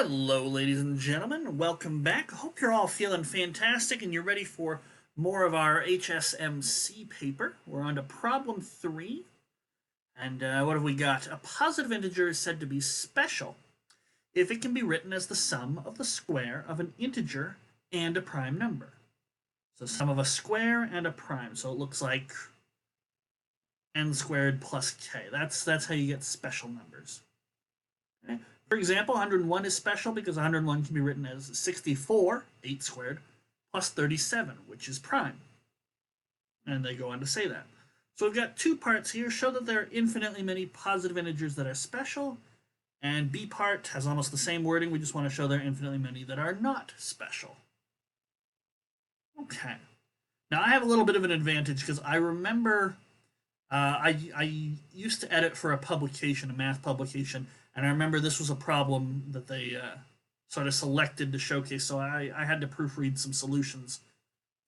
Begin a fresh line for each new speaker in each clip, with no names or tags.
Hello, ladies and gentlemen. Welcome back. Hope you're all feeling fantastic and you're ready for more of our HSMC paper. We're on to problem 3. And what have we got? A positive integer is said to be special if it can be written as the sum of the square of an integer and a prime number. So sum of a square and a prime. So it looks like n squared plus k. That's how you get special numbers. Okay? For example, 101 is special because 101 can be written as 64, 8 squared, plus 37, which is prime. And they go on to say that. So we've got two parts here. Show that there are infinitely many positive integers that are special. And B part has almost the same wording. We just want to show there are infinitely many that are not special. Okay. Now I have a little bit of an advantage because I remember I used to edit for a publication, a math publication, and I remember this was a problem that they sort of selected to showcase, so I had to proofread some solutions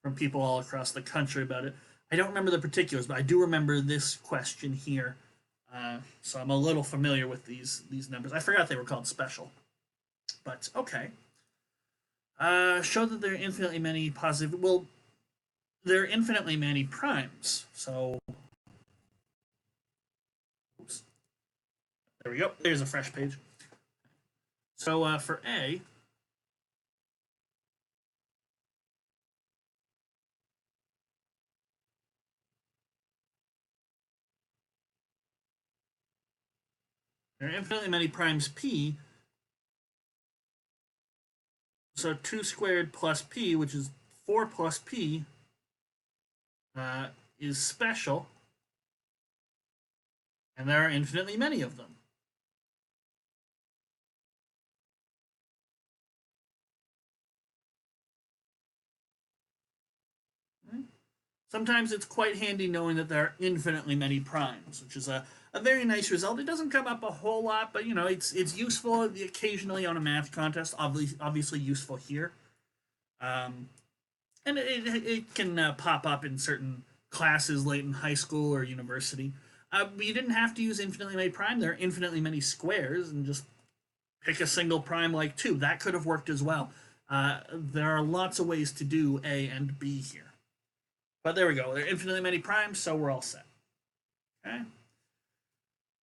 from people all across the country about it. I don't remember the particulars, but I do remember this question here, so I'm a little familiar with these numbers. I forgot they were called special, but okay. Show that there are infinitely many positive. Well, there are infinitely many primes, so. Oops. There we go. There's a fresh page. So for A, there are infinitely many primes P. So 2 squared plus P, which is 4 plus P, is special. And there are infinitely many of them. Sometimes it's quite handy knowing that there are infinitely many primes, which is a very nice result. It doesn't come up a whole lot, but you know it's useful occasionally on a math contest. Obviously useful here, and it can pop up in certain classes late in high school or university. But you didn't have to use infinitely many prime. There are infinitely many squares, and just pick a single prime like 2. That could have worked as well. There are lots of ways to do A and B here. But there we go. There are infinitely many primes, so we're all set. Okay.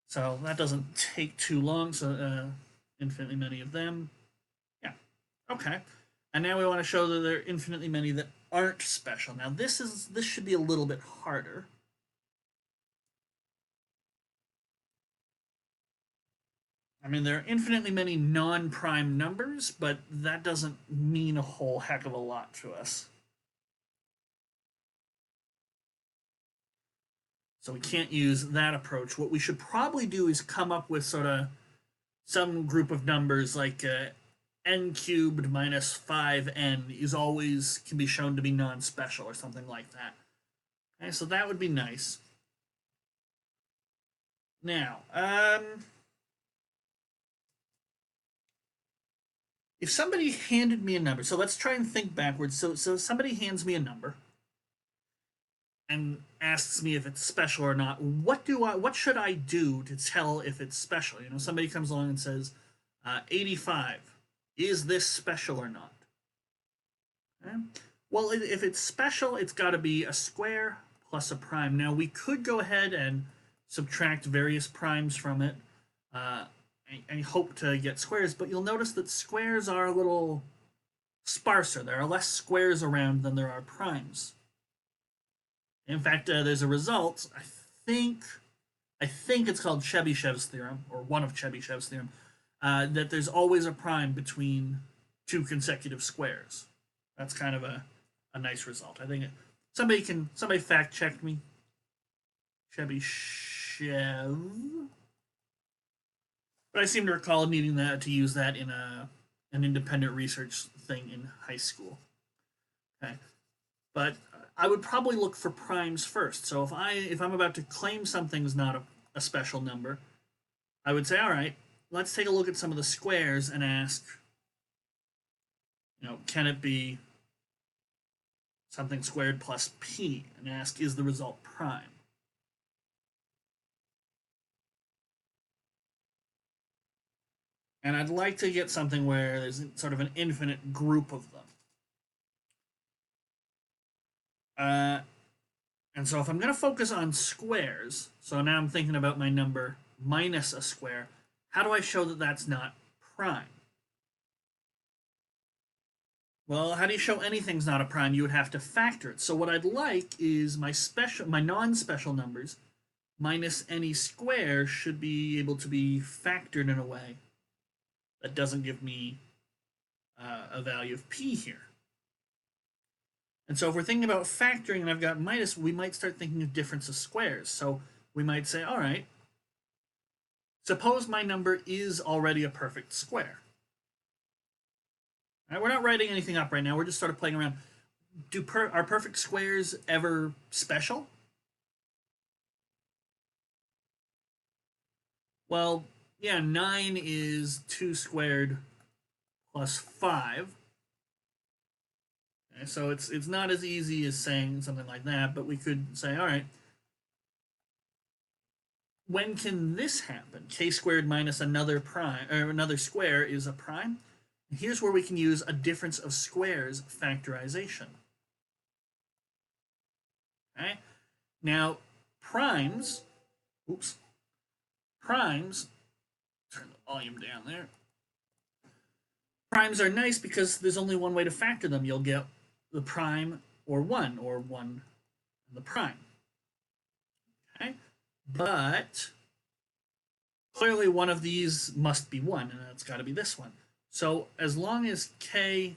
So that doesn't take too long. So infinitely many of them. Yeah. Okay. And now we want to show that there are infinitely many that aren't special. Now this should be a little bit harder. I mean, there are infinitely many non-prime numbers, but that doesn't mean a whole heck of a lot to us. So we can't use that approach. What we should probably do is come up with sort of some group of numbers like n cubed minus 5n is always can be shown to be non-special or something like that. Okay, so that would be nice. Now, if somebody handed me a number, so let's try and think backwards. So somebody hands me a number and asks me if it's special or not. What should I do to tell if it's special? You know, somebody comes along and says 85. Is this special or not? Okay. Well, if it's special, it's got to be a square plus a prime. Now we could go ahead and subtract various primes from it and hope to get squares, but you'll notice that squares are a little sparser. There are less squares around than there are primes. In fact, there's a result. I think it's called Chebyshev's theorem, or one of Chebyshev's theorem, that there's always a prime between two consecutive squares. That's kind of a nice result. I think somebody fact check me. Chebyshev. But I seem to recall needing to use that in an independent research thing in high school. Okay, but I would probably look for primes first. So if I'm about to claim something's not a special number, I would say, all right, let's take a look at some of the squares and ask, you know, can it be something squared plus p? And ask, is the result prime? And I'd like to get something where there's sort of an infinite group of them. And so if I'm going to focus on squares, so now I'm thinking about my number minus a square, how do I show that that's not prime? Well, how do you show anything's not a prime? You would have to factor it. So what I'd like is my non-special numbers minus any square should be able to be factored in a way that doesn't give me a value of p here. And so if we're thinking about factoring and I've got minus, we might start thinking of difference of squares. So we might say, all right, suppose my number is already a perfect square. All right, we're not writing anything up right now. We're just sort of playing around. Are perfect squares ever special? Well, yeah, 9 is 2 squared plus 5. Okay, so it's not as easy as saying something like that, but we could say, all right, when can this happen? K squared minus another prime or another square is a prime. And here's where we can use a difference of squares factorization. Okay? Now, primes, primes, turn the volume down there. Primes are nice because there's only one way to factor them. You'll get the prime or 1 and the prime. Okay? But clearly one of these must be 1, and it's got to be this one. So as long as k,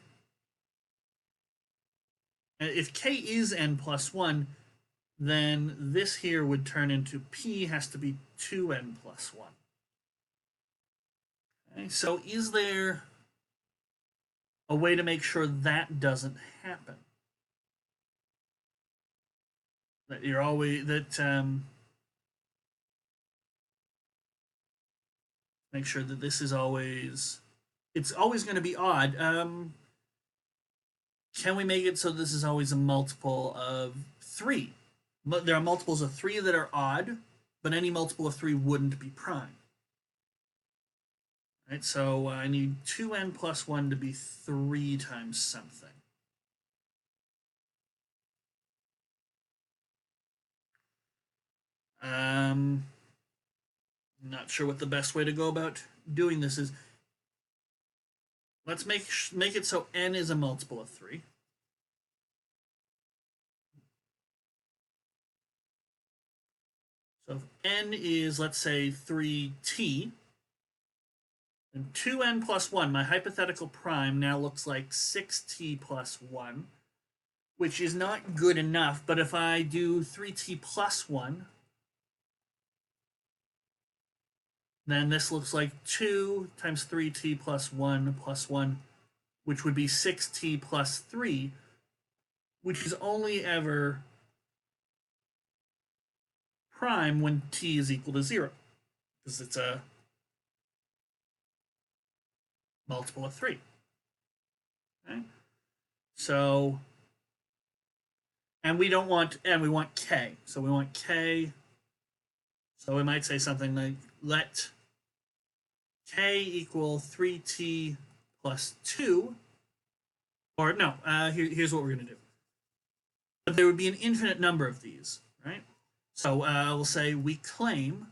if k is n plus 1, then this here would turn into p has to be 2n plus 1. Okay, so is there a way to make sure that doesn't happen? That you're always, make sure that this is always, it's always going to be odd. Can we make it so this is always a multiple of 3? There are multiples of 3 that are odd, but any multiple of 3 wouldn't be prime. Right, so I need 2n plus 1 to be 3 times something. Not sure what the best way to go about doing this is. Let's make it so n is a multiple of 3. So if n is, let's say, 3t, then 2n plus 1, my hypothetical prime, now looks like 6t plus 1, which is not good enough, but if I do 3t plus 1, then this looks like 2 times 3t plus 1, which would be 6t plus 3, which is only ever prime when t is equal to 0, because it's a multiple of 3. Okay? So, and we don't want, and we want k. So we want k, so we might say something like, let k equal 3t plus 2, or no, here's what we're going to do. But there would be an infinite number of these, right? So we'll say we claim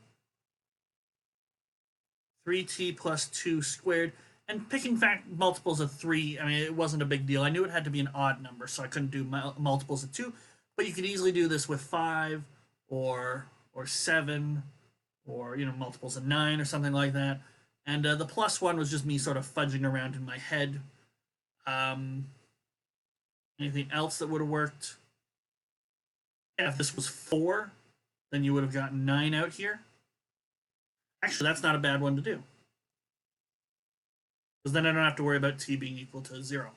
3t plus 2 squared, and picking multiples of 3, I mean, it wasn't a big deal. I knew it had to be an odd number, so I couldn't do multiples of 2, but you could easily do this with 5 or 7 or, multiples of 9 or something like that. And the plus 1 was just me sort of fudging around in my head. Anything else that would have worked? Yeah, if this was 4, then you would have gotten 9 out here. Actually, that's not a bad one to do. Because then I don't have to worry about t being equal to 0.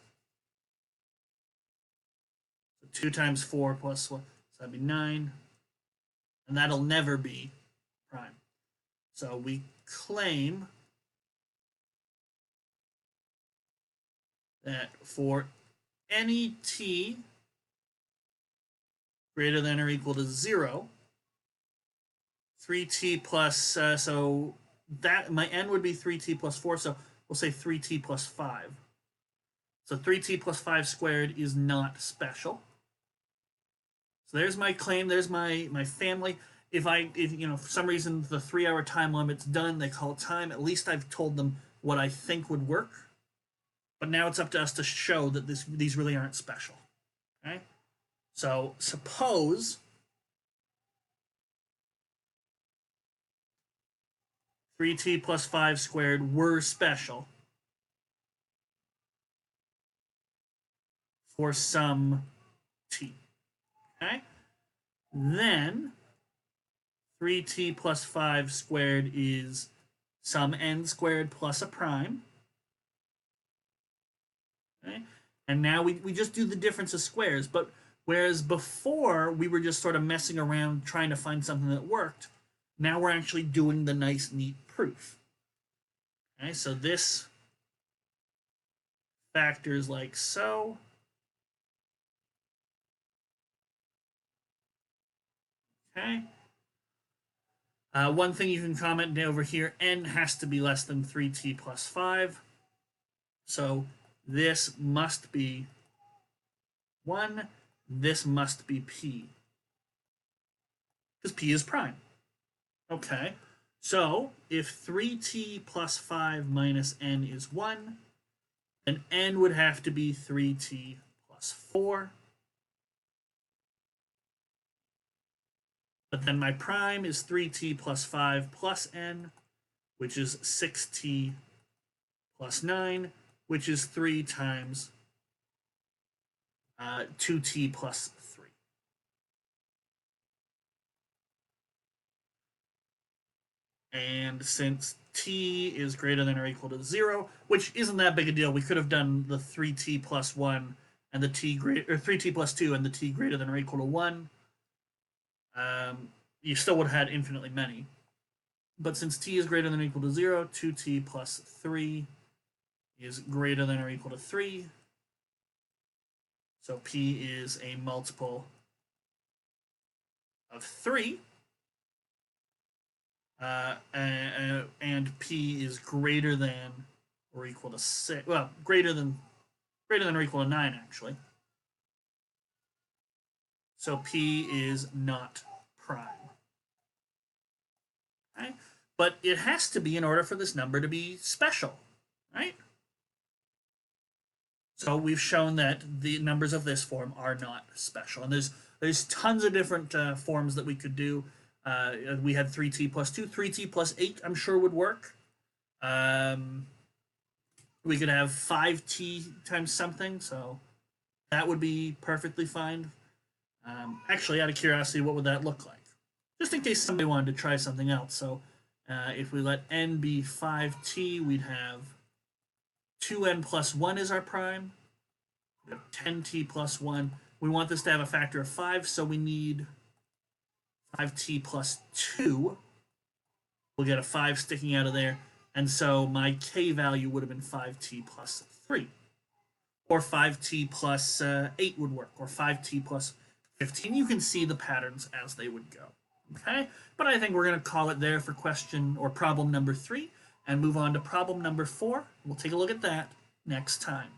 So 2 times 4 plus 1, so that'd be 9. And that'll never be prime. So we claim that for any t greater than or equal to 0, 3t plus, so that my n would be 3t plus 4, so we'll say 3t plus 5. So 3t plus 5 squared is not special. So there's my claim, there's my family. If for some reason the 3-hour time limit's done, they call it time, at least I've told them what I think would work. But now it's up to us to show that these really aren't special. Okay? So suppose 3t plus 5 squared were special for some t. Okay? Then 3t plus 5 squared is some n squared plus a prime. Okay? And now we just do the difference of squares, but whereas before we were just sort of messing around trying to find something that worked, now we're actually doing the nice, neat proof. Okay, so this factors like so. Okay. One thing you can comment over here, n has to be less than 3t plus 5. So this must be 1. This must be p. Because p is prime. Okay. So if 3t plus 5 minus n is 1, then n would have to be 3t plus 4. But then my prime is 3t plus 5 plus n, which is 6t plus 9, which is 3 times 2t plus 3. And since t is greater than or equal to 0, which isn't that big a deal, we could have done the 3t plus 1 and the t greater, or 3t plus 2 and the t greater than or equal to 1. You still would have had infinitely many. But since t is greater than or equal to 0, 2t plus 3 is greater than or equal to 3. So p is a multiple of 3. And p is greater than or equal to 6. Well, greater than or equal to 9, actually. So p is not prime. Right? But it has to be in order for this number to be special, right? So we've shown that the numbers of this form are not special, and there's tons of different forms that we could do. We had 3t plus 2, 3t plus 8. I'm sure would work. We could have 5t times something, so that would be perfectly fine. Actually, out of curiosity, what would that look like? Just in case somebody wanted to try something else. So if we let n be 5t, we'd have 2n plus 1 is our prime. We have 10t plus 1. We want this to have a factor of 5, so we need 5t plus 2. We'll get a 5 sticking out of there. And so my k value would have been 5t plus 3. Or 5t plus 8 would work. Or 5t plus 15. You can see the patterns as they would go. Okay? But I think we're going to call it there for question or problem number 3 and move on to problem number 4. We'll take a look at that next time.